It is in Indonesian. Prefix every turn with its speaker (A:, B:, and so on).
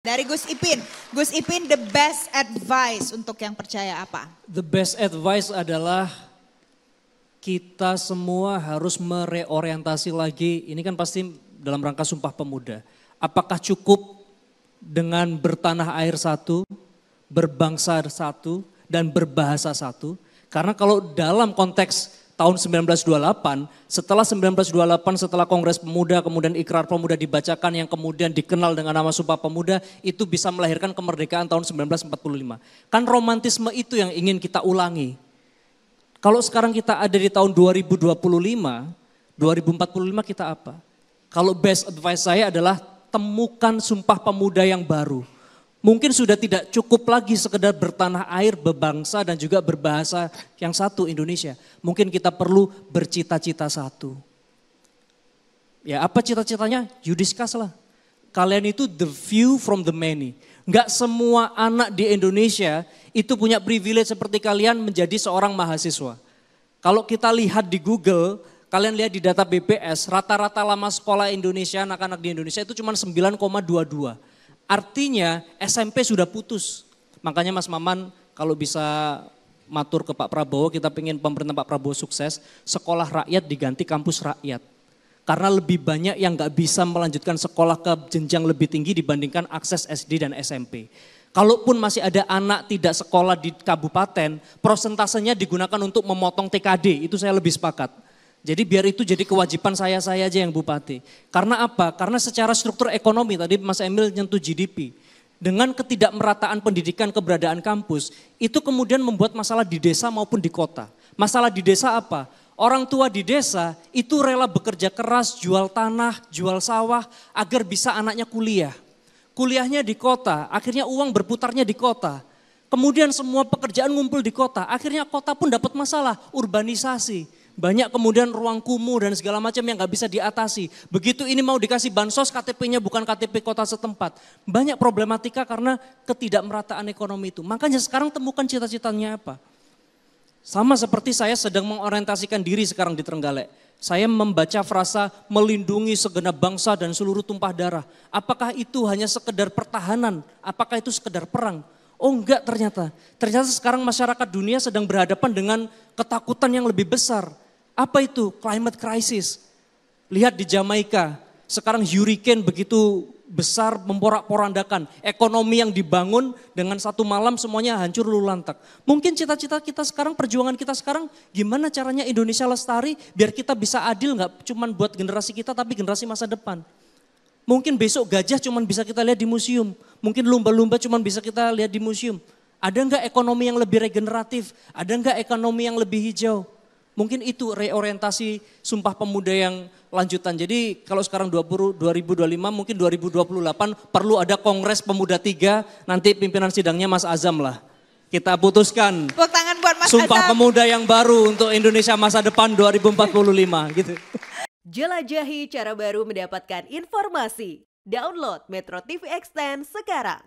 A: Dari Gus Ipin the best advice untuk yang percaya apa?
B: The best advice adalah kita semua harus mereorientasi lagi, ini kan pasti dalam rangka Sumpah Pemuda. Apakah cukup dengan bertanah air satu, berbangsa satu, dan berbahasa satu? Karena kalau dalam konteks tahun 1928, setelah 1928, setelah Kongres Pemuda, kemudian Ikrar Pemuda dibacakan yang kemudian dikenal dengan nama Sumpah Pemuda, itu bisa melahirkan kemerdekaan tahun 1945. Kan romantisme itu yang ingin kita ulangi. Kalau sekarang kita ada di tahun 2025, 2045 kita apa? Kalau best advice saya adalah temukan Sumpah Pemuda yang baru. Mungkin sudah tidak cukup lagi sekedar bertanah air, berbangsa dan juga berbahasa yang satu Indonesia. Mungkin kita perlu bercita-cita satu. Ya apa cita-citanya? You discuss lah. Kalian itu the few from the many. Enggak semua anak di Indonesia itu punya privilege seperti kalian menjadi seorang mahasiswa. Kalau kita lihat di Google, kalian lihat di data BPS, rata-rata lama sekolah Indonesia, anak-anak di Indonesia itu cuma 9,22. Artinya SMP sudah putus. Makanya Mas Maman kalau bisa matur ke Pak Prabowo, kita pengen pemerintah Pak Prabowo sukses, sekolah rakyat diganti kampus rakyat. Karena lebih banyak yang gak bisa melanjutkan sekolah ke jenjang lebih tinggi dibandingkan akses SD dan SMP. Kalaupun masih ada anak tidak sekolah di kabupaten, prosentasenya digunakan untuk memotong TKD, itu saya lebih sepakat. Jadi biar itu jadi kewajiban saya aja yang bupati. Karena apa? Karena secara struktur ekonomi, tadi Mas Emil nyentuh GDP. Dengan ketidakmerataan pendidikan keberadaan kampus, itu kemudian membuat masalah di desa maupun di kota. Masalah di desa apa? Orang tua di desa itu rela bekerja keras, jual tanah, jual sawah, agar bisa anaknya kuliah. Kuliahnya di kota, akhirnya uang berputarnya di kota. Kemudian semua pekerjaan ngumpul di kota, akhirnya kota pun dapat masalah, urbanisasi. Banyak kemudian ruang kumuh dan segala macam yang gak bisa diatasi. Begitu ini mau dikasih bansos, KTP-nya bukan KTP kota setempat. Banyak problematika karena ketidakmerataan ekonomi itu. Makanya sekarang temukan cita-citanya apa. Sama seperti saya sedang mengorientasikan diri sekarang di Trenggalek. Saya membaca frasa melindungi segenap bangsa dan seluruh tumpah darah. Apakah itu hanya sekedar pertahanan? Apakah itu sekedar perang? Oh enggak ternyata. Ternyata sekarang masyarakat dunia sedang berhadapan dengan ketakutan yang lebih besar. Apa itu? Climate crisis. Lihat di Jamaika, sekarang hurricane begitu besar memporak-porandakan. Ekonomi yang dibangun dengan satu malam semuanya hancur lululantak. Mungkin cita-cita kita sekarang, perjuangan kita sekarang, gimana caranya Indonesia lestari biar kita bisa adil gak cuma buat generasi kita tapi generasi masa depan. Mungkin besok gajah cuma bisa kita lihat di museum. Mungkin lumba-lumba cuma bisa kita lihat di museum. Ada enggak ekonomi yang lebih regeneratif? Ada enggak ekonomi yang lebih hijau? Mungkin itu reorientasi Sumpah Pemuda yang lanjutan. Jadi kalau sekarang 2025 mungkin 2028 perlu ada Kongres Pemuda 3. Nanti pimpinan sidangnya Mas Azam lah. Kita putuskan.
A: Tepuk tangan buat Mas
B: Sumpah
A: Azam.
B: Pemuda yang baru untuk Indonesia masa depan 2045 gitu.
C: Jelajahi cara baru mendapatkan informasi. Download Metro TV Extend sekarang.